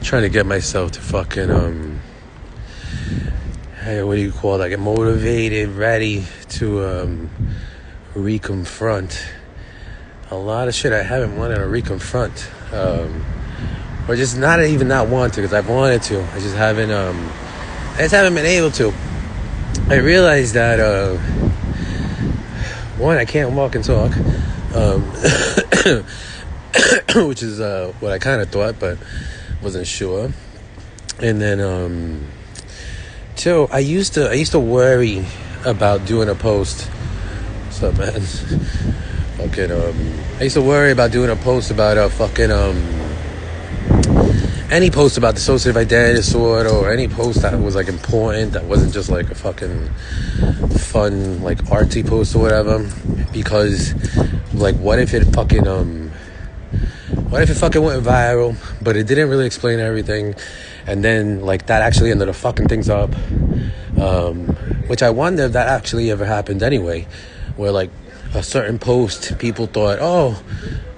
trying to get myself to fucking hey, what do you call that? Get motivated, ready to reconfront a lot of shit I haven't wanted to reconfront, or just not even not want to, because I've wanted to. I just haven't been able to. I realized that one, I can't walk and talk, which is what I kind of thought, but wasn't sure. And then two, I used to worry about doing a post. What's up, man? Fucking I used to worry about doing a post about any post about dissociative identity disorder, or any post that was like important, that wasn't just like a fucking fun like artsy post or whatever, because like what if it fucking went viral, but it didn't really explain everything, and then like that actually ended up fucking things up, which I wonder if that actually ever happened anyway, where like a certain post, people thought, oh,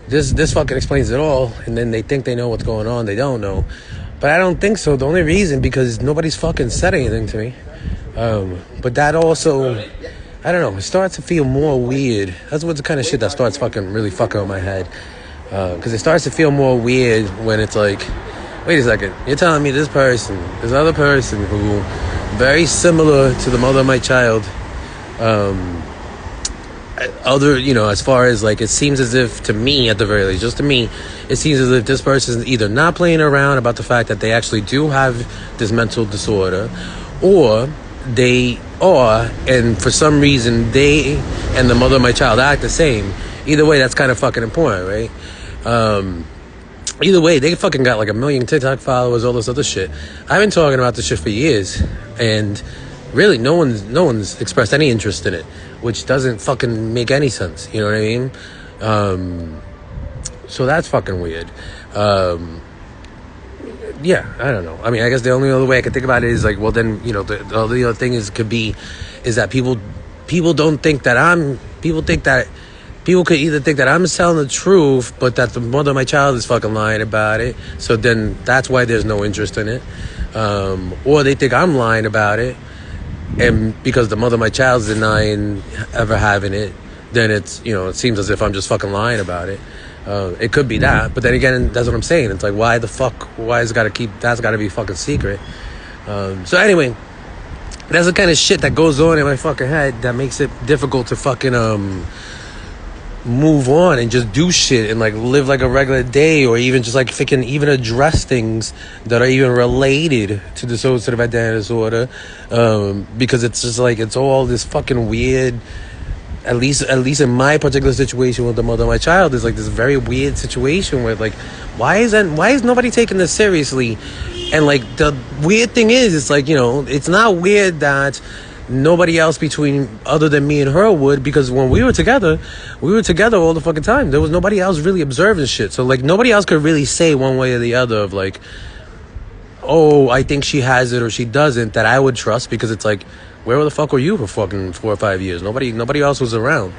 this fucking explains it all, and then they think they know what's going on. They don't know. But I don't think so. The only reason, because nobody's fucking said anything to me. But that also, I don't know, it starts to feel more weird. That's what's the kind of shit that starts fucking really fucking with my head. Because it starts to feel more weird when it's like, wait a second, you're telling me this other person who, very similar to the mother of my child, as far as like, it seems as if, to me at the very least, just to me, it seems as if this person is either not playing around about the fact that they actually do have this mental disorder, or they are, and for some reason they and the mother of my child act the same. Either way, that's kind of fucking important, right? Either way, they fucking got like 1 million TikTok followers, all this other shit. I've been talking about this shit for years, and really no one's expressed any interest in it, which doesn't fucking make any sense. You know what I mean? So that's fucking weird. Yeah, I don't know. I mean, I guess the only other way I can think about it is like, well, then, the other thing is that people don't think that people could either think that I'm telling the truth, but that the mother of my child is fucking lying about it. So then that's why there's no interest in it. Or they think I'm lying about it, and because the mother of my child's denying ever having it, then it's, it seems as if I'm just fucking lying about it. It could be that, but then again, that's what I'm saying. It's like, why that's got to be fucking secret. So anyway, that's the kind of shit that goes on in my fucking head that makes it difficult to fucking move on and just do shit and like live like a regular day, or even just like fucking even address things that are even related to dissociative identity disorder, because it's just like, it's all this fucking weird. At least in my particular situation with the mother of my child, is like this very weird situation where like, why is nobody taking this seriously? And like, the weird thing is, it's like, it's not weird that nobody else other than me and her would, because when we were together all the fucking time. There was nobody else really observing shit. So like, nobody else could really say one way or the other of like, oh, I think she has it or she doesn't, that I would trust, because it's like, where the fuck were you for fucking 4 or 5 years? Nobody else was around.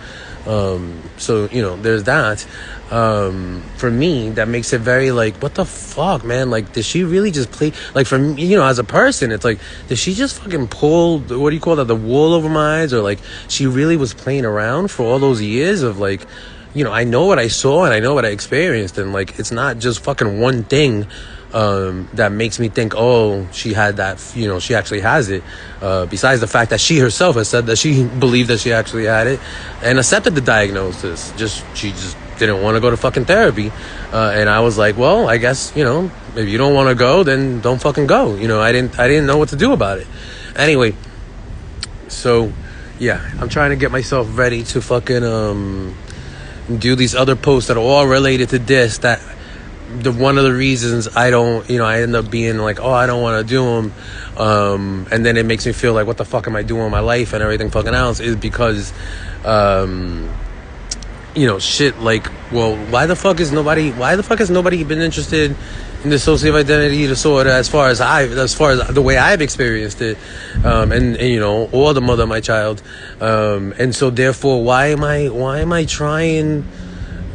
So, there's that. For me, that makes it very like, what the fuck, man? Like, did she really just play? Like, for me, as a person, it's like, did she just fucking pull, what do you call that, the wool over my eyes? Or like, she really was playing around for all those years of like, I know what I saw and I know what I experienced. And like, it's not just fucking one thing that makes me think, oh, she had that, she actually has it. Besides the fact that she herself has said that she believed that she actually had it and accepted the diagnosis. She just didn't want to go to fucking therapy. And I was like, well, I guess, if you don't want to go, then don't fucking go. I didn't know what to do about it. Anyway, so yeah, I'm trying to get myself ready to fucking do these other posts that are all related to this, that one of the reasons I don't, I end up being like, oh, I don't want to do them, and then it makes me feel like, what the fuck am I doing with my life and everything fucking else, is because shit like, well, why the fuck has nobody been interested in dissociative identity disorder as far as the way I've experienced it, or the mother of my child, and so therefore, why am I trying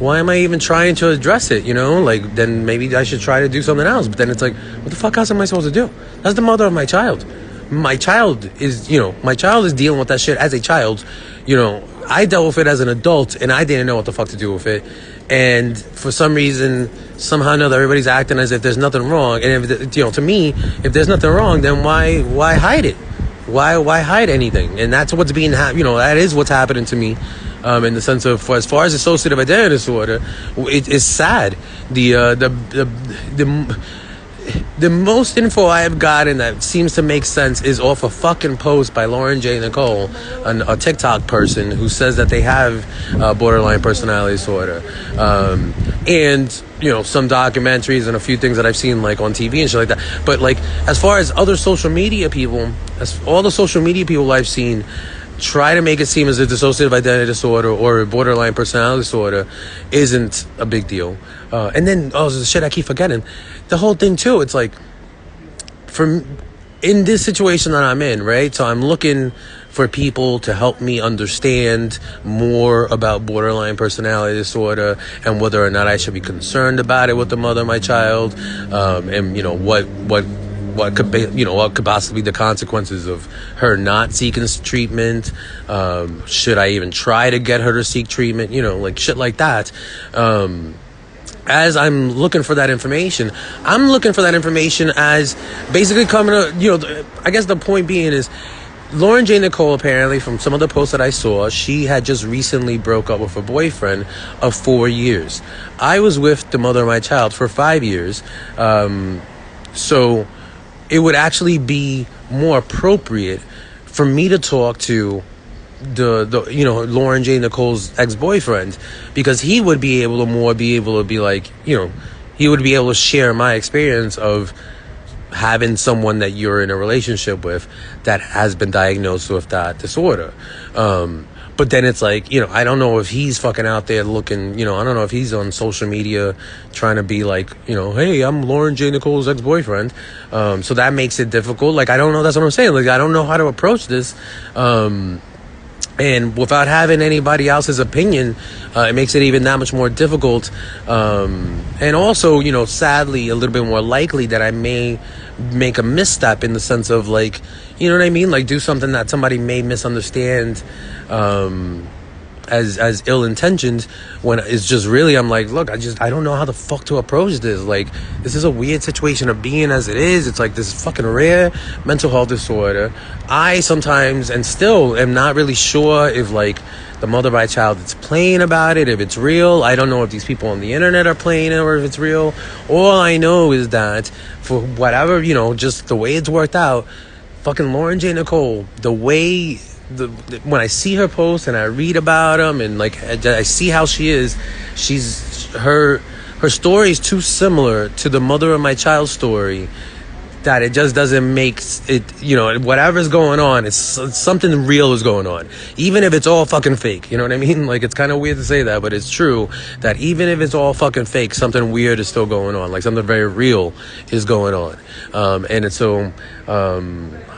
why am I even trying to address it? Like, then maybe I should try to do something else. But then it's like, what the fuck else am I supposed to do? That's the mother of my child. My child is dealing with that shit as a child. I dealt with it as an adult, and I didn't know what the fuck to do with it. And for some reason, somehow or another, everybody's acting as if there's nothing wrong. And if to me, if there's nothing wrong, then why hide it? Why hide anything? And that's what's that is what's happening to me. In the sense of, as far as dissociative identity disorder, it is sad. The most info I have gotten that seems to make sense is off a fucking post by Lauren J. Nicole, a TikTok person who says that they have borderline personality disorder. And, some documentaries and a few things that I've seen like on TV and shit like that. But like, as far as other social media people, all the social media people I've seen try to make it seem as if dissociative identity disorder or borderline personality disorder isn't a big deal. And then, the shit I keep forgetting. The whole thing, too, it's like, in this situation that I'm in, right? So I'm looking for people to help me understand more about borderline personality disorder and whether or not I should be concerned about it with the mother of my child. And, what could possibly be the consequences of her not seeking treatment? Should I even try to get her to seek treatment? Like shit like that. As I'm looking for that information, I'm looking for that information as basically coming to, I guess the point being is, Lauren J. Nicole, apparently, from some of the posts that I saw, she had just recently broke up with a boyfriend of 4 years. I was with the mother of my child for 5 years. So it would actually be more appropriate for me to talk to Lauren J. Nicole's ex-boyfriend, because he would be able to be like, he would be able to share my experience of having someone that you're in a relationship with that has been diagnosed with that disorder. But then it's like, I don't know if he's fucking out there looking, I don't know if he's on social media trying to be like, hey, I'm Lauren J. Nicole's ex-boyfriend. So that makes it difficult. Like, I don't know. That's what I'm saying. Like, I don't know how to approach this. And without having anybody else's opinion, it makes it even that much more difficult. And also, sadly, a little bit more likely that I may make a misstep in the sense of like, you know what I mean? Like do something that somebody may misunderstand as ill-intentioned, when it's just really, I'm like, look, I don't know how the fuck to approach this. Like, this is a weird situation of being as it is. It's like this fucking rare mental health disorder. I sometimes, and still am not really sure if like the mother of my child is playing about it, if it's real. I don't know if these people on the internet are playing it or if it's real. All I know is that for whatever, just the way it's worked out, fucking Lauren J. Nicole, the way when I see her posts and I read about them and like I see how she is, her story is too similar to the mother of my child's story that it just doesn't make it, whatever's going on, it's something real is going on, even if it's all fucking fake. You know what I mean? Like, it's kind of weird to say that, but it's true that even if it's all fucking fake, something weird is still going on. Like, something very real is going on. I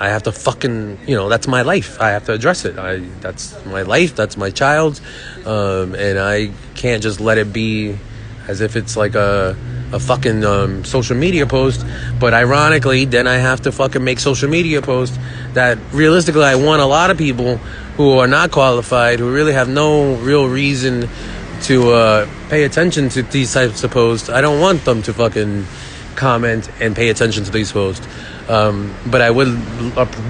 have to fucking, that's my life. I have to address it. That's my life. That's my child's. And I can't just let it be as if it's like a fucking social media post. But ironically, then I have to fucking make social media posts that realistically I want a lot of people who are not qualified, who really have no real reason to pay attention to these types of posts. I don't want them to fucking comment and pay attention to these posts. But I would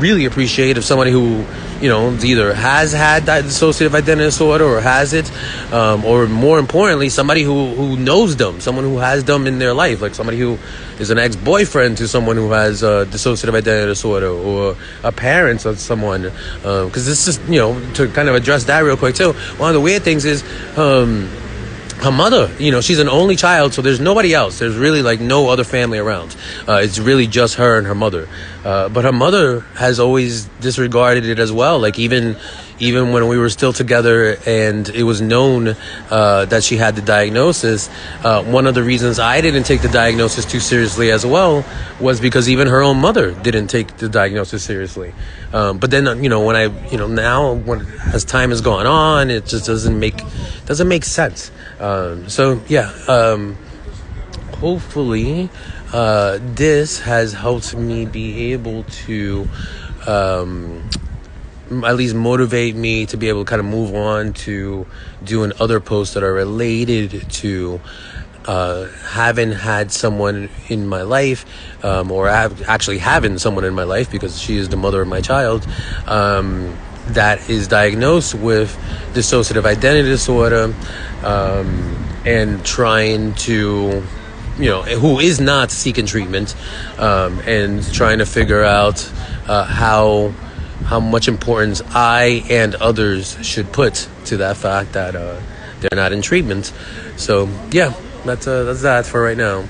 really appreciate if somebody who, either has had that dissociative identity disorder or has it, or more importantly, somebody who knows them, someone who has them in their life, like somebody who is an ex-boyfriend to someone who has dissociative identity disorder, or a parent of someone. Because this is, to kind of address that real quick too, one of the weird things is, her mother, she's an only child, so there's nobody else. There's really like no other family around. It's really just her and her mother. But her mother has always disregarded it as well. Like even even when we were still together and it was known that she had the diagnosis, one of the reasons I didn't take the diagnosis too seriously as well was because even her own mother didn't take the diagnosis seriously. But then, when now as time has gone on, it just doesn't make sense. Hopefully, this has helped me be able to at least motivate me to be able to kind of move on to doing other posts that are related to having had someone in my life, or actually having someone in my life, because she is the mother of my child, that is diagnosed with dissociative identity disorder, and trying to, who is not seeking treatment, and trying to figure out how much importance I and others should put to that fact that they're not in treatment. So yeah, that's that for right now.